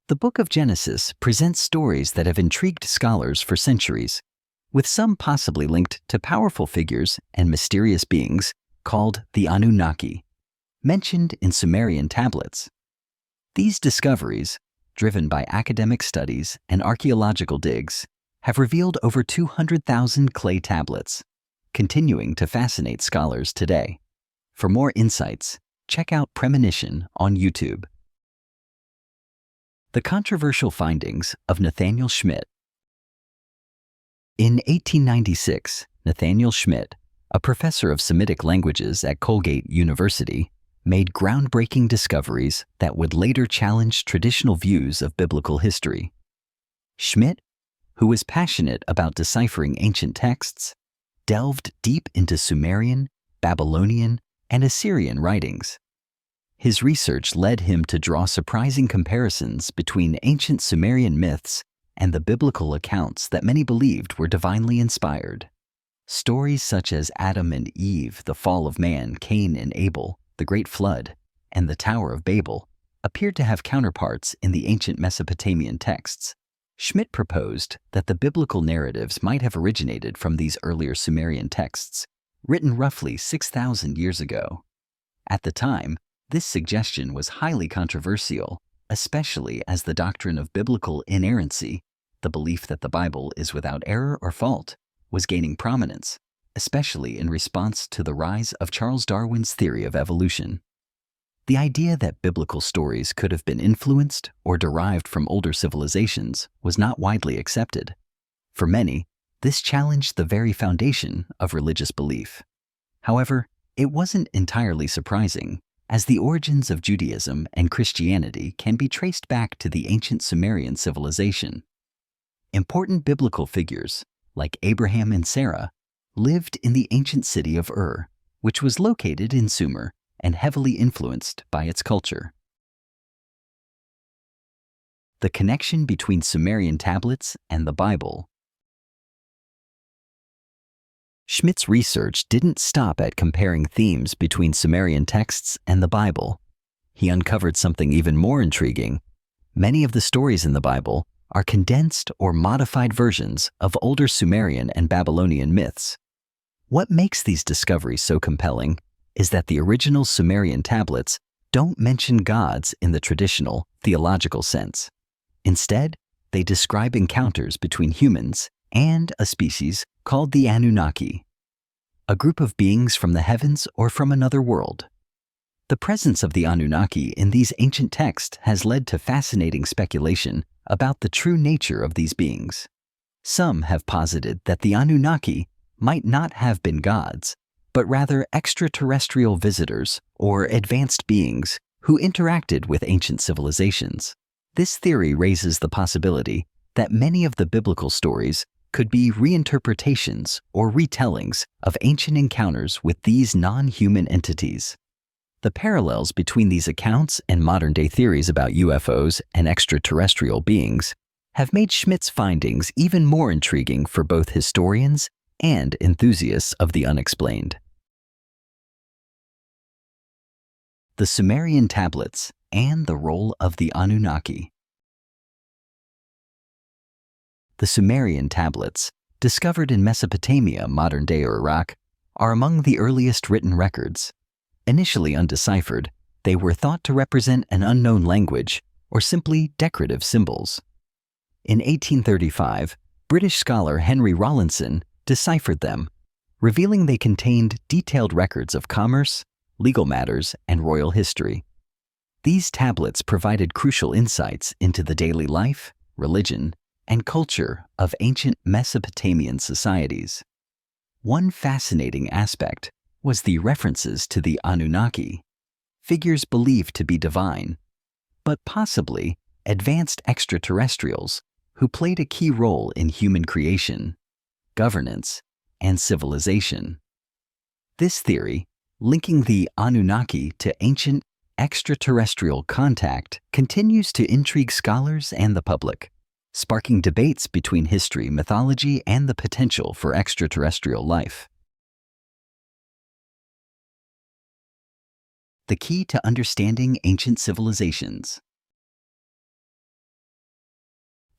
The Book of Genesis presents stories that have intrigued scholars for centuries, with some possibly linked to powerful figures and mysterious beings called the Anunnaki, mentioned in Sumerian tablets. These discoveries, driven by academic studies and archaeological digs, have revealed over 200,000 clay tablets, continuing to fascinate scholars today. For more insights, check out Premonition on YouTube. The controversial findings of Nathaniel Schmidt. In 1896, Nathaniel Schmidt, a professor of Semitic languages at Colgate University, made groundbreaking discoveries that would later challenge traditional views of biblical history. Schmidt, who was passionate about deciphering ancient texts, delved deep into Sumerian, Babylonian, and Assyrian writings. His research led him to draw surprising comparisons between ancient Sumerian myths and the biblical accounts that many believed were divinely inspired. Stories such as Adam and Eve, the fall of man, Cain and Abel, the Great Flood, and the Tower of Babel appeared to have counterparts in the ancient Mesopotamian texts. Schmidt proposed that the biblical narratives might have originated from these earlier Sumerian texts, written roughly 6,000 years ago. At the time, this suggestion was highly controversial, especially as the doctrine of biblical inerrancy, the belief that the Bible is without error or fault, was gaining prominence, especially in response to the rise of Charles Darwin's theory of evolution. The idea that biblical stories could have been influenced or derived from older civilizations was not widely accepted. For many, this challenged the very foundation of religious belief. However, it wasn't entirely surprising, as the origins of Judaism and Christianity can be traced back to the ancient Sumerian civilization. Important biblical figures, like Abraham and Sarah, lived in the ancient city of Ur, which was located in Sumer and heavily influenced by its culture. The connection between Sumerian tablets and the Bible. Schmidt's research didn't stop at comparing themes between Sumerian texts and the Bible. He uncovered something even more intriguing. Many of the stories in the Bible are condensed or modified versions of older Sumerian and Babylonian myths. What makes these discoveries so compelling is that the original Sumerian tablets don't mention gods in the traditional theological sense. Instead, they describe encounters between humans and a species called the Anunnaki, a group of beings from the heavens or from another world. The presence of the Anunnaki in these ancient texts has led to fascinating speculation about the true nature of these beings. Some have posited that the Anunnaki might not have been gods, but rather extraterrestrial visitors or advanced beings who interacted with ancient civilizations. This theory raises the possibility that many of the biblical stories could be reinterpretations or retellings of ancient encounters with these non-human entities. The parallels between these accounts and modern-day theories about UFOs and extraterrestrial beings have made Schmidt's findings even more intriguing for both historians and enthusiasts of the unexplained. The Sumerian tablets and the role of the Anunnaki. The Sumerian tablets, discovered in Mesopotamia, modern-day Iraq, are among the earliest written records. Initially undeciphered, they were thought to represent an unknown language or simply decorative symbols. In 1835, British scholar Henry Rawlinson deciphered them, revealing they contained detailed records of commerce, legal matters, and royal history. These tablets provided crucial insights into the daily life, religion, and culture of ancient Mesopotamian societies. One fascinating aspect was the references to the Anunnaki, figures believed to be divine, but possibly advanced extraterrestrials who played a key role in human creation, governance, and civilization. This theory, linking the Anunnaki to ancient extraterrestrial contact, continues to intrigue scholars and the public, sparking debates between history, mythology, and the potential for extraterrestrial life. The key to understanding ancient civilizations.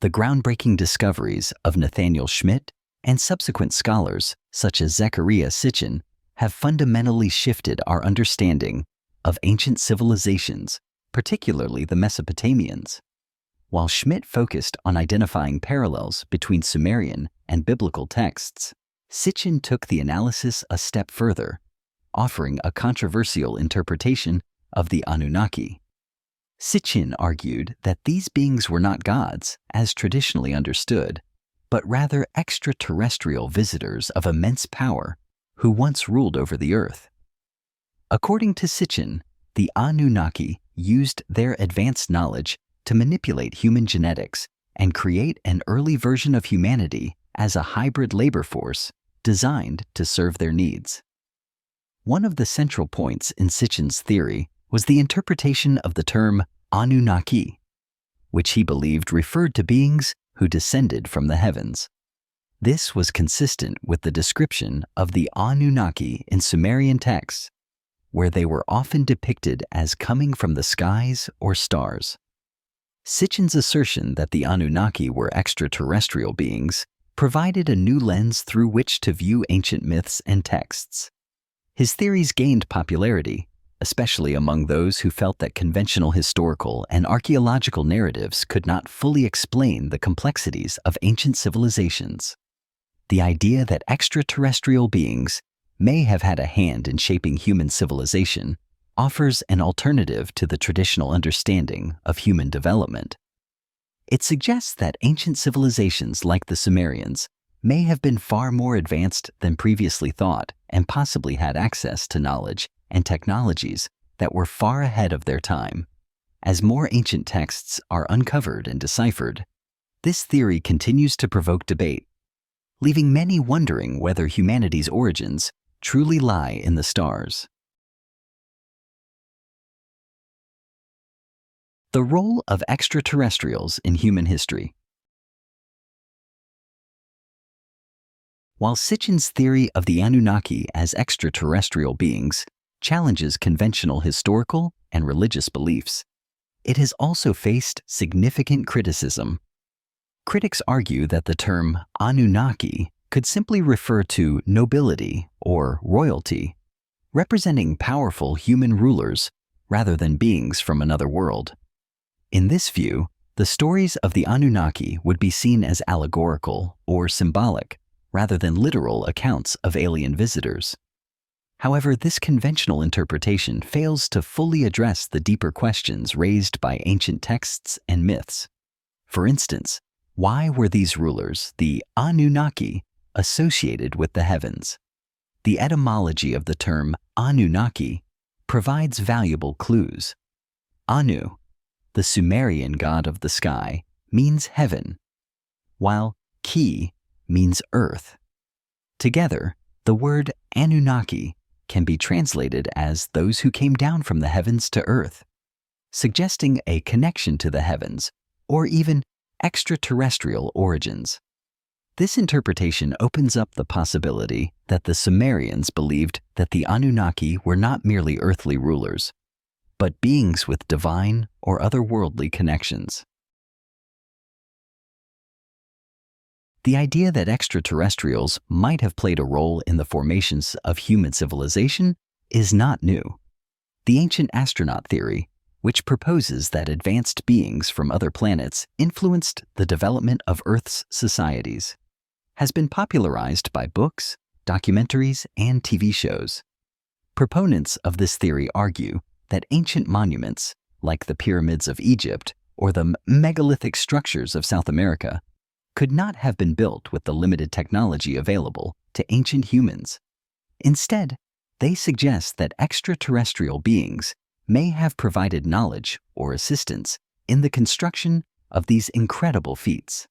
The groundbreaking discoveries of Nathaniel Schmidt and subsequent scholars, such as Zecharia Sitchin, have fundamentally shifted our understanding of ancient civilizations, particularly the Mesopotamians. While Schmidt focused on identifying parallels between Sumerian and biblical texts, Sitchin took the analysis a step further, offering a controversial interpretation of the Anunnaki. Sitchin argued that these beings were not gods, as traditionally understood, but rather extraterrestrial visitors of immense power who once ruled over the earth. According to Sitchin, the Anunnaki used their advanced knowledge to manipulate human genetics and create an early version of humanity as a hybrid labor force designed to serve their needs. One of the central points in Sitchin's theory was the interpretation of the term Anunnaki, which he believed referred to beings who descended from the heavens. This was consistent with the description of the Anunnaki in Sumerian texts, where they were often depicted as coming from the skies or stars. Sitchin's assertion that the Anunnaki were extraterrestrial beings provided a new lens through which to view ancient myths and texts. His theories gained popularity, especially among those who felt that conventional historical and archaeological narratives could not fully explain the complexities of ancient civilizations. The idea that extraterrestrial beings may have had a hand in shaping human civilization offers an alternative to the traditional understanding of human development. It suggests that ancient civilizations like the Sumerians may have been far more advanced than previously thought and possibly had access to knowledge and technologies that were far ahead of their time. As more ancient texts are uncovered and deciphered, this theory continues to provoke debate, leaving many wondering whether humanity's origins truly lie in the stars. The role of extraterrestrials in human history. While Sitchin's theory of the Anunnaki as extraterrestrial beings challenges conventional historical and religious beliefs, it has also faced significant criticism. Critics argue that the term Anunnaki could simply refer to nobility or royalty, representing powerful human rulers rather than beings from another world. In this view, the stories of the Anunnaki would be seen as allegorical or symbolic rather than literal accounts of alien visitors. However, this conventional interpretation fails to fully address the deeper questions raised by ancient texts and myths. For instance, why were these rulers, the Anunnaki, associated with the heavens? The etymology of the term Anunnaki provides valuable clues. Anu, the Sumerian god of the sky, means heaven, while Ki means earth. Together, the word Anunnaki can be translated as those who came down from the heavens to earth, suggesting a connection to the heavens or even extraterrestrial origins. This interpretation opens up the possibility that the Sumerians believed that the Anunnaki were not merely earthly rulers, but beings with divine or otherworldly connections. The idea that extraterrestrials might have played a role in the formations of human civilization is not new. The ancient astronaut theory, which proposes that advanced beings from other planets influenced the development of Earth's societies, has been popularized by books, documentaries, and TV shows. Proponents of this theory argue that ancient monuments, like the pyramids of Egypt or the megalithic structures of South America, could not have been built with the limited technology available to ancient humans. Instead, they suggest that extraterrestrial beings may have provided knowledge or assistance in the construction of these incredible feats.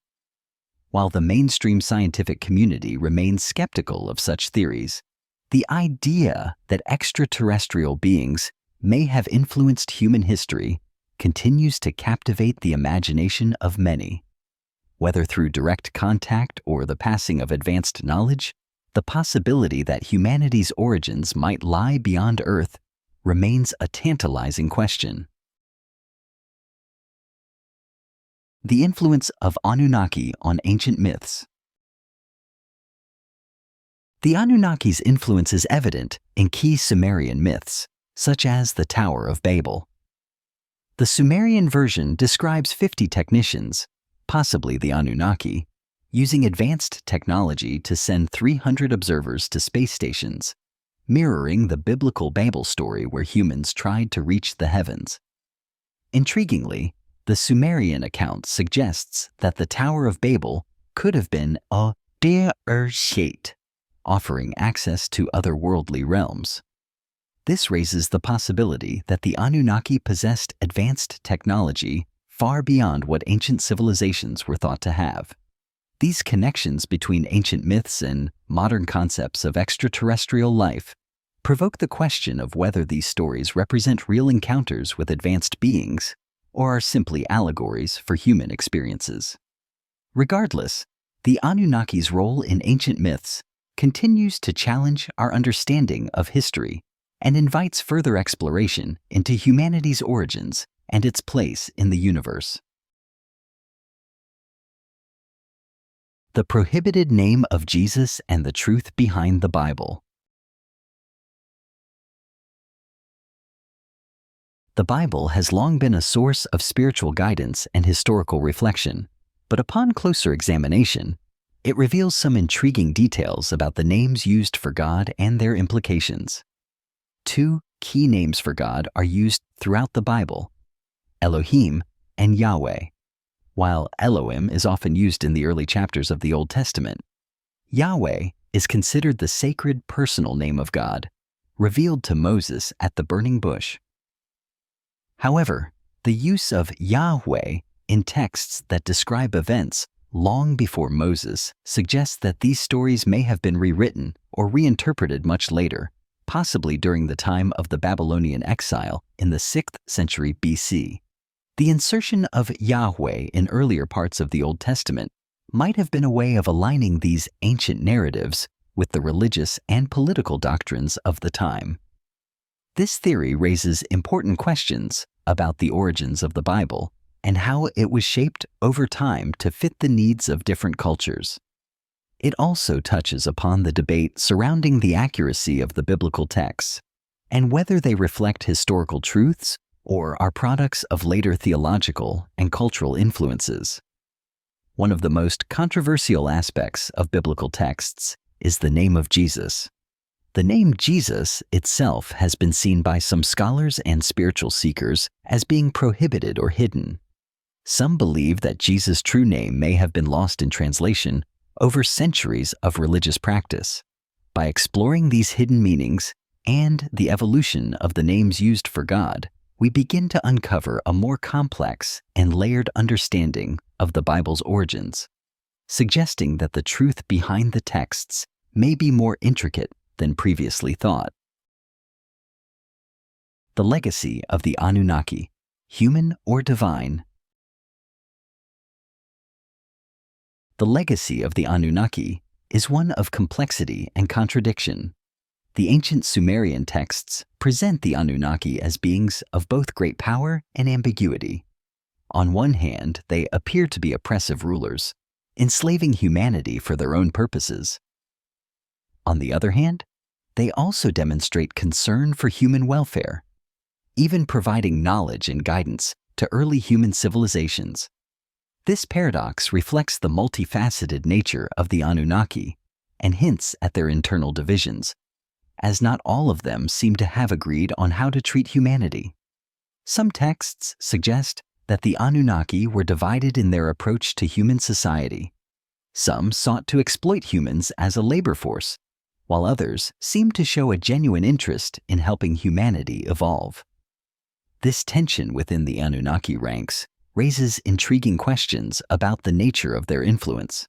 While the mainstream scientific community remains skeptical of such theories, the idea that extraterrestrial beings may have influenced human history continues to captivate the imagination of many. Whether through direct contact or the passing of advanced knowledge, the possibility that humanity's origins might lie beyond Earth remains a tantalizing question. The influence of Anunnaki on ancient myths. The Anunnaki's influence is evident in key Sumerian myths, such as the Tower of Babel. The Sumerian version describes 50 technicians, possibly the Anunnaki, using advanced technology to send 300 observers to space stations, mirroring the biblical Babel story where humans tried to reach the heavens. Intriguingly, the Sumerian account suggests that the Tower of Babel could have been a predate, offering access to otherworldly realms. This raises the possibility that the Anunnaki possessed advanced technology far beyond what ancient civilizations were thought to have. These connections between ancient myths and modern concepts of extraterrestrial life provoke the question of whether these stories represent real encounters with advanced beings or are simply allegories for human experiences. Regardless, the Anunnaki's role in ancient myths continues to challenge our understanding of history and invites further exploration into humanity's origins and its place in the universe. The prohibited name of Jesus and the truth behind the Bible. The Bible has long been a source of spiritual guidance and historical reflection, but upon closer examination, it reveals some intriguing details about the names used for God and their implications. Two key names for God are used throughout the Bible: Elohim and Yahweh. While Elohim is often used in the early chapters of the Old Testament, Yahweh is considered the sacred personal name of God, revealed to Moses at the burning bush. However, the use of Yahweh in texts that describe events long before Moses suggests that these stories may have been rewritten or reinterpreted much later, possibly during the time of the Babylonian exile in the 6th century BC. The insertion of Yahweh in earlier parts of the Old Testament might have been a way of aligning these ancient narratives with the religious and political doctrines of the time. This theory raises important questions about the origins of the Bible and how it was shaped over time to fit the needs of different cultures. It also touches upon the debate surrounding the accuracy of the biblical texts and whether they reflect historical truths or are products of later theological and cultural influences. One of the most controversial aspects of biblical texts is the name of Jesus. The name Jesus itself has been seen by some scholars and spiritual seekers as being prohibited or hidden. Some believe that Jesus' true name may have been lost in translation over centuries of religious practice. By exploring these hidden meanings and the evolution of the names used for God, we begin to uncover a more complex and layered understanding of the Bible's origins, suggesting that the truth behind the texts may be more intricate than previously thought. The legacy of the Anunnaki, human or divine. The legacy of the Anunnaki is one of complexity and contradiction. The ancient Sumerian texts present the Anunnaki as beings of both great power and ambiguity. On one hand, they appear to be oppressive rulers, enslaving humanity for their own purposes. On the other hand, they also demonstrate concern for human welfare, even providing knowledge and guidance to early human civilizations. This paradox reflects the multifaceted nature of the Anunnaki and hints at their internal divisions, as not all of them seem to have agreed on how to treat humanity. Some texts suggest that the Anunnaki were divided in their approach to human society. Some sought to exploit humans as a labor force, while others seem to show a genuine interest in helping humanity evolve. This tension within the Anunnaki ranks raises intriguing questions about the nature of their influence.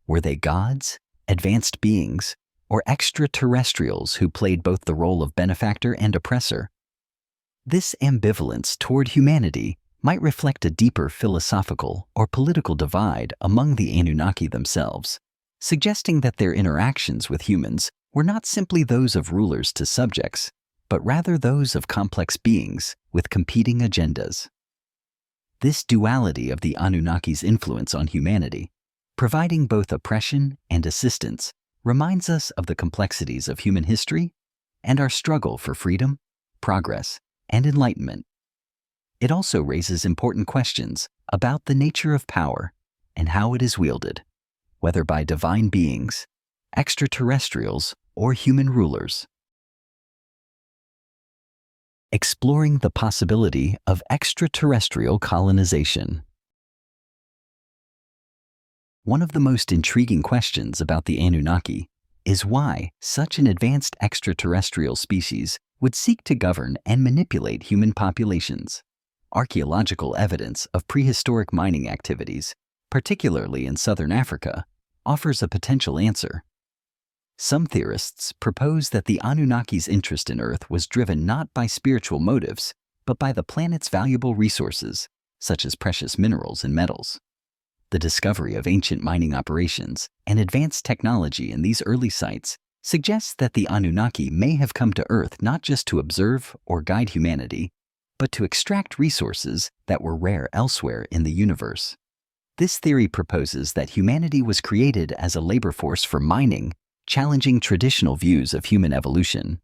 Were they gods, advanced beings, or extraterrestrials who played both the role of benefactor and oppressor? This ambivalence toward humanity might reflect a deeper philosophical or political divide among the Anunnaki themselves, suggesting that their interactions with humans were not simply those of rulers to subjects, but rather those of complex beings with competing agendas. This duality of the Anunnaki's influence on humanity, providing both oppression and assistance, reminds us of the complexities of human history and our struggle for freedom, progress, and enlightenment. It also raises important questions about the nature of power and how it is wielded, whether by divine beings, extraterrestrials, or human rulers. Exploring the possibility of extraterrestrial colonization. One of the most intriguing questions about the Anunnaki is why such an advanced extraterrestrial species would seek to govern and manipulate human populations. Archaeological evidence of prehistoric mining activities, particularly in southern Africa, offers a potential answer. Some theorists propose that the Anunnaki's interest in Earth was driven not by spiritual motives, but by the planet's valuable resources, such as precious minerals and metals. The discovery of ancient mining operations and advanced technology in these early sites suggests that the Anunnaki may have come to Earth not just to observe or guide humanity, but to extract resources that were rare elsewhere in the universe. This theory proposes that humanity was created as a labor force for mining, challenging traditional views of human evolution.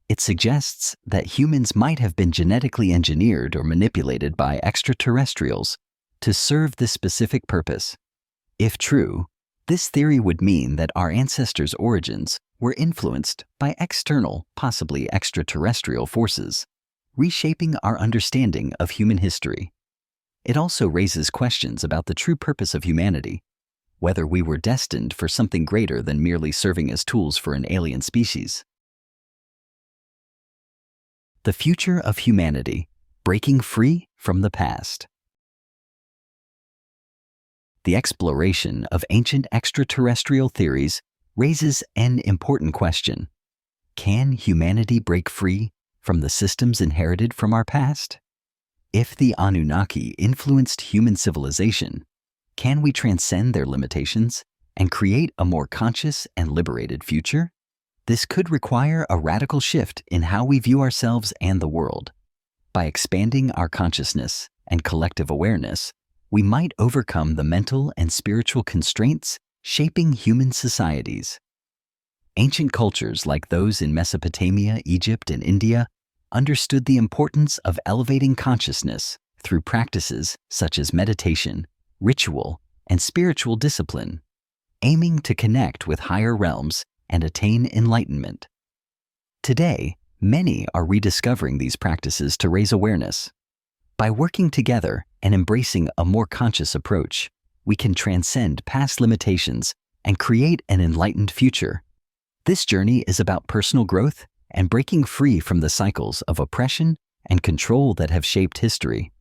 It suggests that humans might have been genetically engineered or manipulated by extraterrestrials to serve this specific purpose. If true, this theory would mean that our ancestors' origins were influenced by external, possibly extraterrestrial forces, reshaping our understanding of human history. It also raises questions about the true purpose of humanity, whether we were destined for something greater than merely serving as tools for an alien species. The future of humanity, breaking free from the past. The exploration of ancient extraterrestrial theories raises an important question. Can humanity break free from the systems inherited from our past? If the Anunnaki influenced human civilization, can we transcend their limitations and create a more conscious and liberated future? This could require a radical shift in how we view ourselves and the world. By expanding our consciousness and collective awareness, we might overcome the mental and spiritual constraints shaping human societies. Ancient cultures like those in Mesopotamia, Egypt, and India understood the importance of elevating consciousness through practices such as meditation, ritual, and spiritual discipline, aiming to connect with higher realms and attain enlightenment. Today, many are rediscovering these practices to raise awareness. By working together and embracing a more conscious approach, we can transcend past limitations and create an enlightened future. This journey is about personal growth and breaking free from the cycles of oppression and control that have shaped history.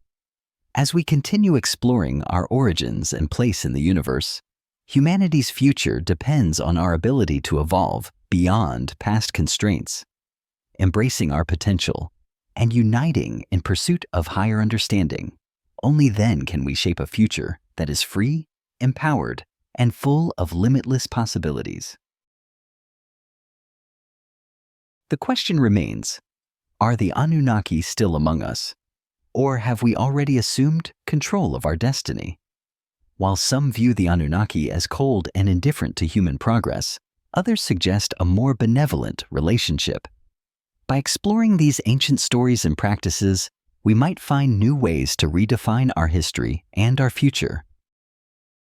As we continue exploring our origins and place in the universe, humanity's future depends on our ability to evolve beyond past constraints, embracing our potential, and uniting in pursuit of higher understanding. Only then can we shape a future that is free, empowered, and full of limitless possibilities. The question remains, are the Anunnaki still among us? Or have we already assumed control of our destiny? While some view the Anunnaki as cold and indifferent to human progress, others suggest a more benevolent relationship. By exploring these ancient stories and practices, we might find new ways to redefine our history and our future.